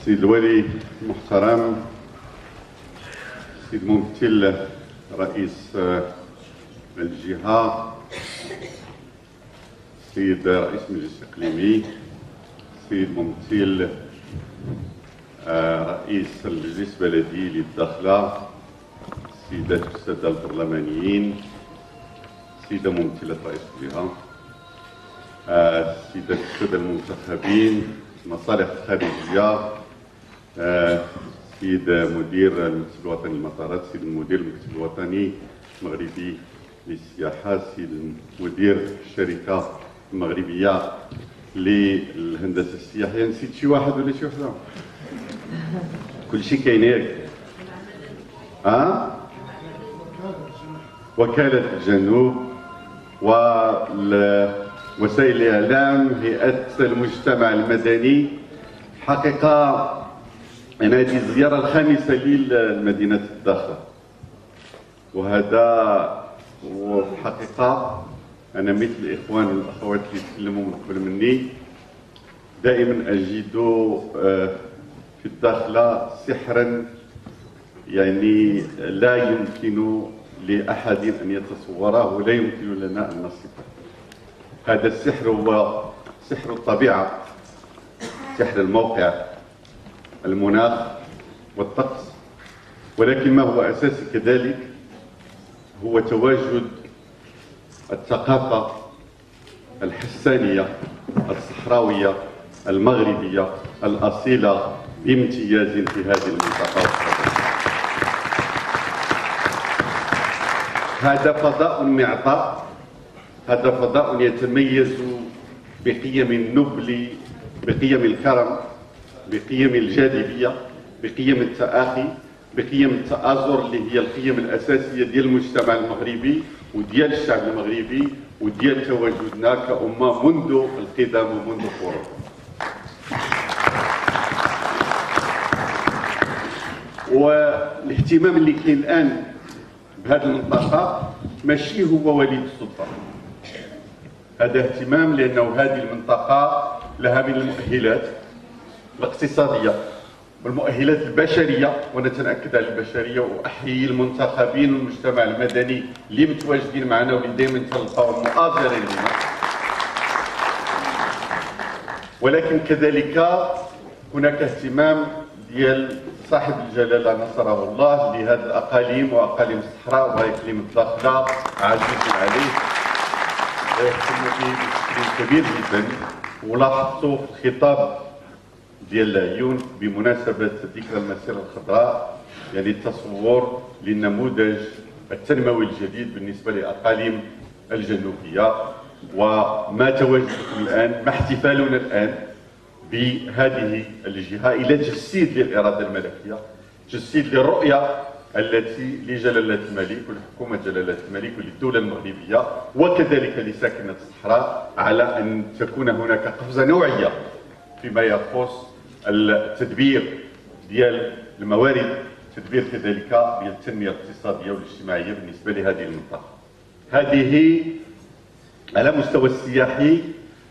السيد الولي المحترم، السيد ممثل رئيس الجهة، السيد رئيس المجلس الإقليمي، السيد ممثل رئيس المجلس البلدي للداخلة، السيدات والسادة البرلمانيين، السيدة ممثلة رئيس الجهة، السيدات والسادة المنتخبين، المصالح الخارجية، السيد مدير المكتب الوطني للمطارات، السيد المدير المكتب الوطني المغربي للسياحة، السيد مدير الشركة المغربية للهندسة السياحية. نسيت شي واحد ولا شي وحدة؟ كلشي كاين ياك؟ وكالة الجنوب ووسائل الإعلام، هيئة المجتمع المدني. حقيقة أنا هذه الزيارة الخامسة لي لمدينة الداخلة، وهذا هو في الحقيقة أنا مثل الإخوان والأخوات اللي تكلموا من قبل مني، دائما أجد في الداخلة سحرا يعني لا يمكن لأحد أن يتصوره ولا يمكن لنا أن نصفه. هذا السحر هو سحر الطبيعة، سحر الموقع، المناخ والطقس، ولكن ما هو أساسي كذلك هو تواجد الثقافة الحسانية الصحراوية المغربية الأصيلة بامتياز في هذه المنطقة. هذا فضاء معطاء، هذا فضاء يتميز بقيم النبل، بقيم الكرم، بقيم الجاذبية، بقيم التآخي، بقيم التآزر اللي هي القيم الأساسية ديال المجتمع المغربي وديال الشعب المغربي وديال تواجدنا كأمة منذ القدم ومنذ القرون. والاهتمام اللي كاين الآن بهذه المنطقة ماشي هو وليد السلطة، هذا اهتمام لأنه هذه المنطقة لها من المؤهلات الاقتصادية والمؤهلات البشرية، وانا تنأكد على البشرية واحيي المنتخبين والمجتمع المدني اللي متواجدين معنا واللي دائما تلقاهم مؤازرين لنا، ولكن كذلك هناك اهتمام ديال صاحب الجلالة نصره الله لهذه الأقاليم وأقاليم الصحراء وإقليم الداخلة عزيز عليه، يهتم به بشكل كبير جدا. ولاحظت في الخطاب ديال العيون بمناسبة ذكرى المسيرة الخضراء يعني التصور للنموذج التنموي الجديد بالنسبة للأقاليم الجنوبية، وما تواجدكم الآن، ما احتفالنا الآن بهذه الجهة إلى تجسيد للإرادة الملكية، تجسيد للرؤية التي لجلالة الملك ولحكومة جلالة الملك وللدولة المغربية وكذلك لساكنة الصحراء على أن تكون هناك قفزة نوعية فيما يخص التدبير ديال الموارد، تدبير كذلك ديال التنمية الاقتصادية والاجتماعية بالنسبة لهذه المنطقة. هذه على مستوى السياحي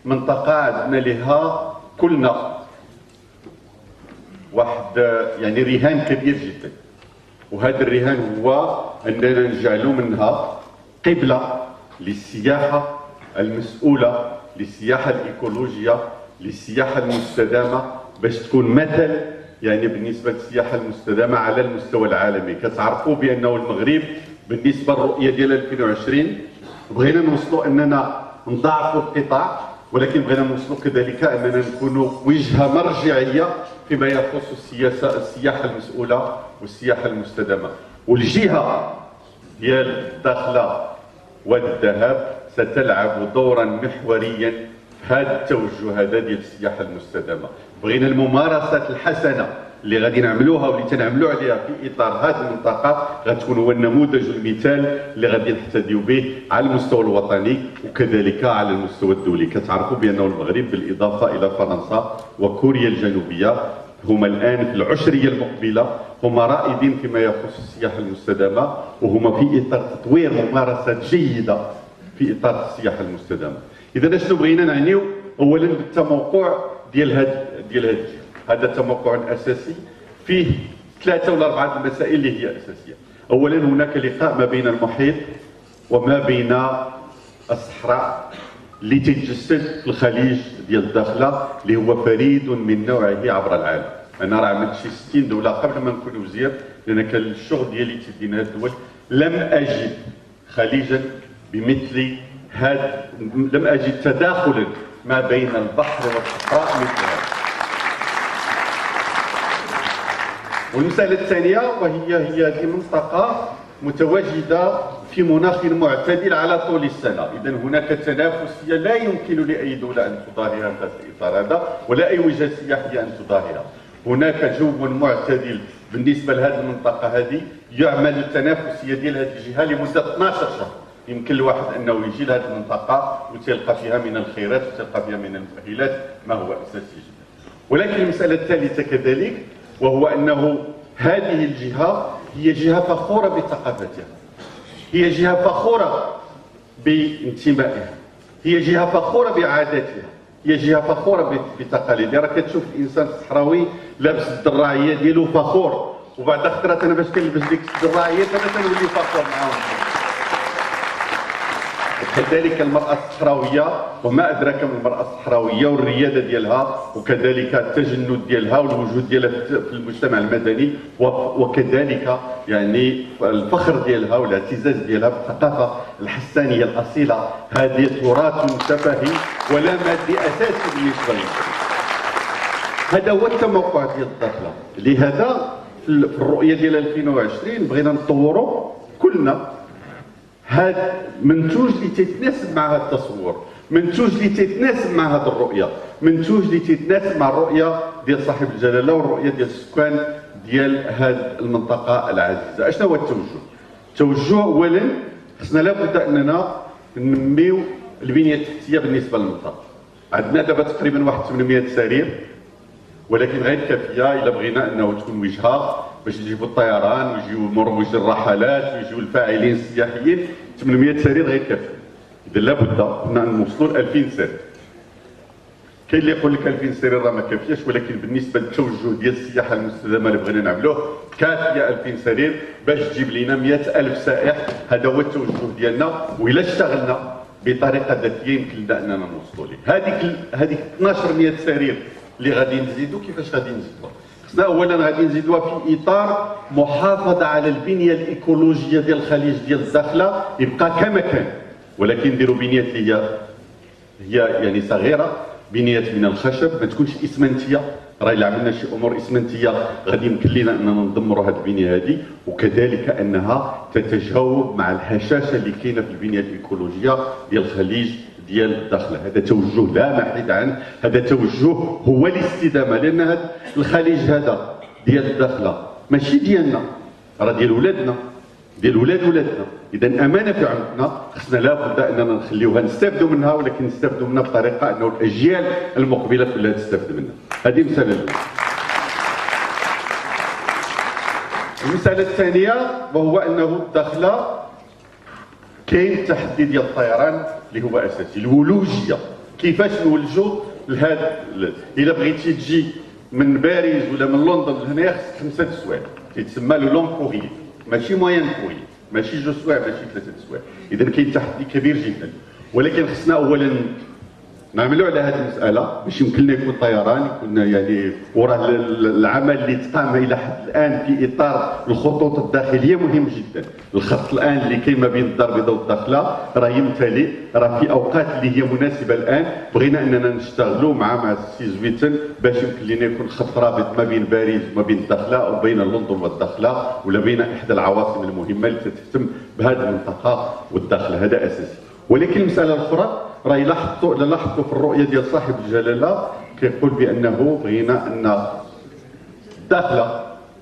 منطقة عندنا لها كلنا واحد يعني رهان كبير جدا، وهذا الرهان هو أننا نجعلوا منها قبلة للسياحة المسؤولة، للسياحة الإيكولوجية، للسياحة المستدامة، باش تكون مثل يعني بالنسبة للسياحة المستدامة على المستوى العالمي. كتعرفوا بأنه المغرب بالنسبة للرؤية ديال 2020 بغينا نوصلوا أننا نضاعفوا القطاع، ولكن بغينا نوصلوا كذلك أننا نكونوا وجهة مرجعية فيما يخص السياحة المسؤولة والسياحة المستدامة. والجهة ديال الداخلة والذهب ستلعب دورا محوريا في هذا التوجه هذا ديال السياحة المستدامة. بغينا الممارسات الحسنة اللي غادي نعملوها واللي تنعملوا عليها في اطار هذه المنطقه غتكون هو النموذج والمثال اللي غادي نحتذيو به على المستوى الوطني وكذلك على المستوى الدولي. كتعرفوا بانه المغرب بالاضافه الى فرنسا وكوريا الجنوبيه هما الان في العشريه المقبله هما رائدين فيما يخص السياحه المستدامه، وهما في اطار تطوير ممارسات جيده في اطار السياحه المستدامه. اذا شنو بغينا نعنيو؟ اولا بالتموقع ديال هاد هذا تموقع اساسي فيه 3 ولا 4 المسائل اللي هي اساسيه. اولا هناك لقاء ما بين المحيط وما بين الصحراء اللي تتجسد في الخليج ديال الداخله اللي هو فريد من نوعه عبر العالم. انا راه عملت شي 60 دوله قبل ما نكون وزير، لان كان الشغل ديالي تدين هذه الدول. لم اجد خليجا بمثل هذا، لم اجد تداخلا ما بين البحر والصحراء مثل هذا. والمساله الثانيه وهي هذه منطقه متواجده في مناخ معتدل على طول السنه، اذا هناك تنافسيه لا يمكن لاي دوله ان تظاهرها في الاطار هذا، ولا اي وجهه سياحيه ان تظاهرها. هناك جو معتدل بالنسبه لهذه المنطقه هذه، يعمل التنافسيه ديال هذه الجهه لمده 12 شهر. يمكن الواحد انه يجي لهذه المنطقه وتلقى فيها من الخيرات وتلقى فيها من المؤهلات ما هو اساسي جدا. ولكن المساله الثالثه كذلك، وهو انه هذه الجهه هي جهه فخوره بثقافتها، هي جهه فخوره بانتمائها، هي جهه فخوره بعاداتها، هي جهه فخوره بتقاليدها. راك كتشوف الانسان الصحراوي لابس الدراعيه ديالو فخور، وبعد خطرات انا باش كنلبس ديك الدراعيات انا كنولي فخور معاهم. وكذلك المراه الصحراويه وما ادراك من المراه الصحراويه والرياده ديالها، وكذلك التجند ديالها والوجود ديالها في المجتمع المدني، وكذلك يعني الفخر ديالها والاعتزاز ديالها بالثقافه الحسانيه الاصيله. هذه تراث شفهي ولا مادي اساسي بالنسبه لنا. هذا هو التموقع ديال الداخله. لهذا في الرؤيه ديال 2020 بغينا نطوروا كلنا هذا منتوج اللي تيتناسب مع هذا التصور، منتوج اللي تيتناسب مع هذه الرؤيه، منتوج اللي تيتناسب مع الرؤيه ديال صاحب الجلاله والرؤيه ديال السكان ديال هذه المنطقه العزيزه. اشنو هو التوجه؟ التوجه اولا خصنا لابد اننا ننميو البنيه التحتيه بالنسبه للمنطقه. عندنا دابا تقريبا واحد 800 سرير، ولكن غير كافيه الا بغينا انه تكون وجهه باش يجيبوا الطيران ويجيو مروج الرحلات ويجيو الفاعلين السياحيين. 800 سرير غير كافيه. اذا لابد ان نوصلوا ل 2000 سرير. كاين اللي يقول لك 2000 سرير راه ما كافياش، ولكن بالنسبه للتوجه ديال السياحه المستدامه اللي بغينا نعملوه كافيه 2000 سرير باش تجيب لنا 100,000 سائح. هذا هو التوجه ديالنا، والا اشتغلنا بطريقه ذاتيه يمكن لنا اننا نوصلوا ليه. هذيك 1200 سرير اللي غادي نزيدوا، كيفاش غادي نزيدوا؟ خصنا اولا غادي نزيدوها في اطار محافظه على البنيه الايكولوجيه ديال الخليج ديال الداخله يبقى كما كان، ولكن نديروا بنيات اللي هي يعني صغيره، بنيات من الخشب، ما تكونش اسمنتيه. راه الا عملنا شي امور اسمنتيه غادي يمكن لنا اننا ندمروا هذه البنيه هذه، وكذلك انها تتجاوب مع الهشاشه اللي كاينه في البنيه الايكولوجيه ديال الخليج ديال الداخله. هذا توجه لا محيد عنه، هذا توجه هو الاستدامه، لان هذا الخليج هذا ديال الداخله ماشي ديالنا، راه ديال ولادنا، ديال ولادنا. اذا امانه في عنقنا، خصنا لابد اننا نخليوها نستافدوا منها، ولكن نستافدوا منها بطريقه انه الاجيال المقبله كلها تستافد منها. هذه المساله الاولى. المساله الثانيه وهو انه الداخله كاين التحدي ديال الطيران اللي هو اساسي، الولوجيه. كيفاش نولجوا لهذا؟ الا بغيتي تجي من باريس ولا من لندن لهنايا خصك 5 سوايع، تيتسمى لو لونغ كوري، ماشي موين كوري، ماشي 2 سوايع، ماشي 3 سوايع. اذا كاين تحدي كبير جدا، ولكن خصنا اولا نعملوا على هذه المساله باش يمكن لنا يكون طيران، يكون يعني وراه العمل اللي تقام الى حد الان في اطار الخطوط الداخليه مهم جدا. الخط الان اللي كاين ما بين الدار البيضاء والداخله راه يمتلئ، راه في اوقات اللي هي مناسبه. الان بغينا اننا نشتغلوا مع السي زويتن باش يمكن لنا يكون خط رابط ما بين باريس وما بين الداخله، او بين لندن والداخله، ولا بين احدى العواصم المهمه اللي تهتم بهذه المنطقه والداخله. هذا اساسي. ولكن المساله الاخرى راه لاحظتوا في الرؤيه ديال صاحب الجلاله كيقول بانه بغينا ان الداخله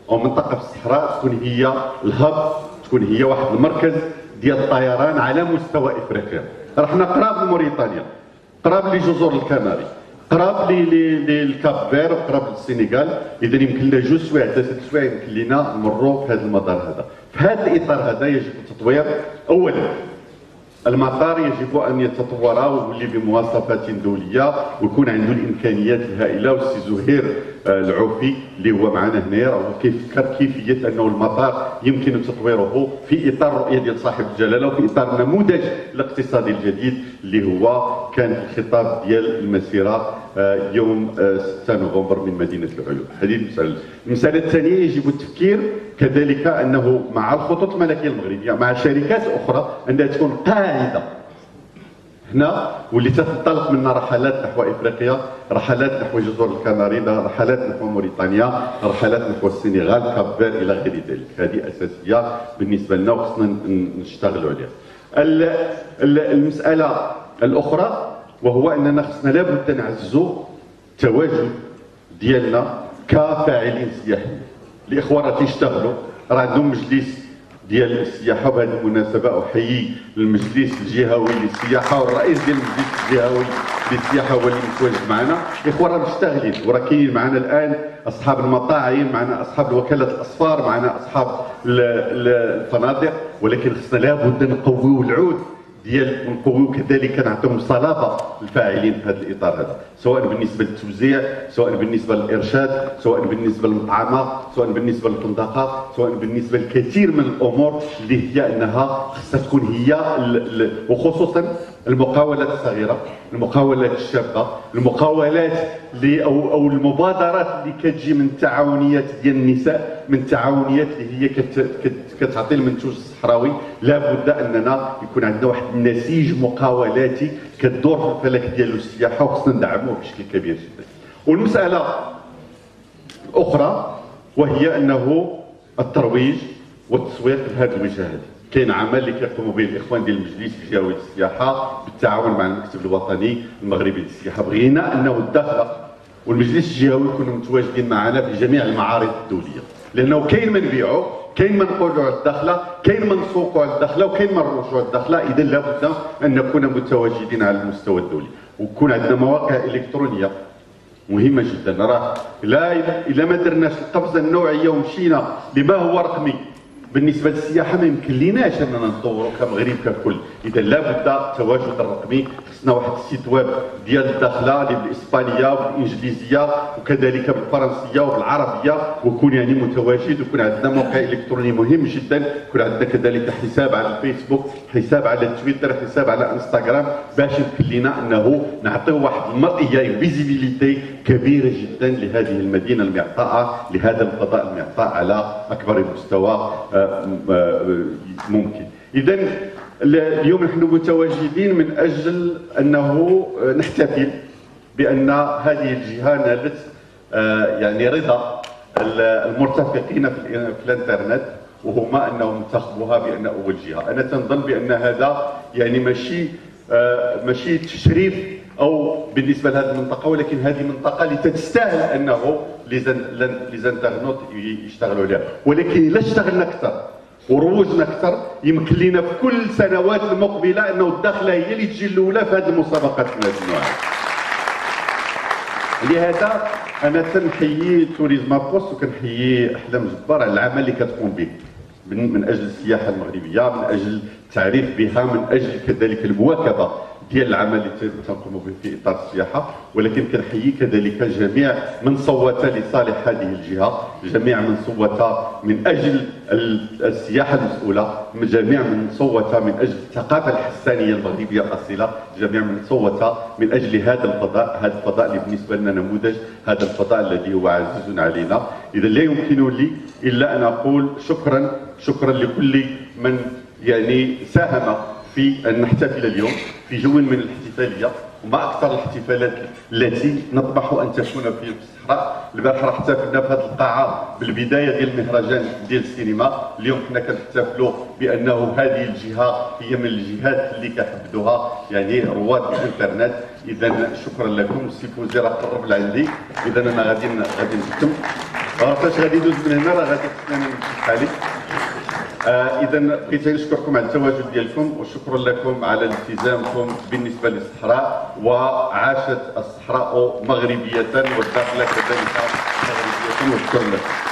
او منطقه الصحراء تكون هي الهب، تكون هي واحد المركز ديال الطيران على مستوى افريقيا. راه حنا قراب لموريتانيا، قراب لجزر الكناري، قراب للكاب فير، وقراب للسنغال. اذا يمكن لنا 2 سوايع 3 سوايع يمكن لنا نمروا في هذا المدار هذا. في هذا الاطار هذا يجب التطوير اولا المطار يجب ان يتطور ويولي بمواصفات دوليه ويكون عنده الامكانيات الهائله. والسي زهير العوفي اللي هو معنا هنا راه كيفكر كيفيه انه المطار يمكن تطويره في اطار الرؤيه ديال صاحب الجلاله وفي اطار النموذج الاقتصادي الجديد اللي هو كان في الخطاب ديال المسيره يوم 6 نوفمبر من مدينه العيون. هذه المساله. المساله الثانيه يجب التفكير كذلك انه مع الخطوط الملكيه المغربيه مع شركات اخرى انها تكون قاعده هنا واللي تنطلق منا رحلات نحو افريقيا، رحلات نحو جزر الكناري، رحلات نحو موريتانيا، رحلات نحو السنغال، كابفير الى غير ذلك. هذه اساسيه بالنسبه لنا وخصنا نشتغلوا عليها. المساله الاخرى وهو اننا خصنا لابد نعززوا التواجد ديالنا كفاعلين سياحيين. الاخوان راه تيشتغلوا، راه عندهم مجلس ديال السياحه. وبهذه المناسبه احيي المجلس الجهوي للسياحه والرئيس ديال المجلس الجهوي للسياحه هو اللي متواجد معنا. الاخوان راه مشتغلين وراه كاينين معنا الان اصحاب المطاعم، معنا اصحاب وكاله الاصفار، معنا اصحاب الفنادق، ولكن خصنا لابد نقويو العود ديال ونقويو كذلك نعطيهم صلابه الفاعلين في هذا الاطار هذا، سواء بالنسبه للتوزيع، سواء بالنسبه للارشاد، سواء بالنسبه للمطعمه، سواء بالنسبه للفندقه، سواء بالنسبه لكثير من الامور اللي هي انها خصها تكون هي وخصوصا المقاولات الصغيره، المقاولات الشابه، المقاولات اللي او المبادرات اللي كتجي من التعاونيات ديال النساء، من التعاونيات اللي هي كتعطي المنتوج الصحراوي. لابد اننا يكون عندنا واحد النسيج مقاولاتي كدور في الفلك ديال السياحه وخصنا ندعموه بشكل كبير جدا. والمساله الاخرى وهي انه الترويج والتسويق لهذه الوجهه هذه. كاين عمل اللي كيقوموا به الاخوان ديال المجلس الجهوي للسياحه بالتعاون مع المكتب الوطني المغربي للسياحه. بغينا انه الداخله والمجلس الجهوي يكونوا متواجدين معنا في جميع المعارض الدوليه، لانه كاين ما نبيعوا، كاين ما نقولوا على الداخله، كاين ما نسوقوا على الداخله، وكاين ما نروجوا على الداخله. اذا لابد ان نكون متواجدين على المستوى الدولي ويكون عندنا مواقع الكترونيه مهمه جدا. راه الا ما درناش القفزه النوعيه ومشينا لما هو رقمي بالنسبه للسياحه ما يمكن ليناش اننا نطوروا كمغرب ككل. اذا لابد التواجد الرقمي. خصنا واحد السيت ويب ديال الداخله اللي بالاسبانيه وبالانجليزيه وكذلك بالفرنسيه وبالعربيه، ويكون يعني متواجد، ويكون عندنا موقع الكتروني مهم جدا، يكون عندنا كذلك حساب على الفيسبوك، حساب على تويتر، حساب على انستغرام، باش يمكن لنا انه نعطيو واحد المرئيه فيزيبيليتي كبيره جدا لهذه المدينه المعطاءه، لهذا الفضاء المعطاء على اكبر مستوى ممكن. اذا اليوم نحن متواجدين من اجل انه نحتفل بان هذه الجهه نالت يعني رضا المرتفقين في الانترنت، وهما انهم انتخبوها بان اول جهه. انا تنظن بان هذا يعني ماشي تشريف او بالنسبه لهذه المنطقه، ولكن هذه منطقه اللي تستاهل انه لي زانترنوت يشتغلوا عليها. ولكن الا اشتغلنا اكثر وروجنا اكثر يمكن لنا في كل السنوات المقبله انه الداخله هي اللي تجي الاولى في هذه المسابقات من هذا النوع. لهذا انا تنحيي توريزم بوست وكنحيي احلام جبار على العمل اللي كتقوم به من اجل السياحه المغربيه، من اجل التعريف بها، من اجل كذلك المواكبه ديال العمل اللي تنقوم به في اطار السياحه. ولكن كنحيي كذلك جميع من صوت لصالح هذه الجهه، جميع من صوت من اجل السياحه المسؤوله، جميع من صوت من اجل الثقافه الحسانيه المغربيه الاصيله، جميع من صوت من اجل هذا الفضاء، هذا الفضاء اللي بالنسبه لنا نموذج، هذا الفضاء الذي هو عزيز علينا. اذا لا يمكن لي الا ان اقول شكرا لكل من يعني ساهم في أن نحتفل اليوم في جو من الاحتفالية، وما أكثر الاحتفالات التي نطمح أن تكون في الصحراء. البارحة راه احتفلنا في هذه القاعة بالبداية ديال المهرجان ديال السينما، اليوم حنا كنحتفلوا بأنه هذه الجهة هي من الجهات اللي كنحبدوها يعني رواد الانترنت. إذا شكرا لكم. السي فوزي راه قرب لعندي، إذا أنا غادي نختم. فاش غادي ندوز من هنا راه غادي تسناني نمشي بحالي. اذا بغيت نشكركم على التواجد ديالكم وشكرا لكم على التزامكم بالنسبه للصحراء، وعاشت الصحراء مغربيه والداخله كذلك مغربيه، وشكرا لكم.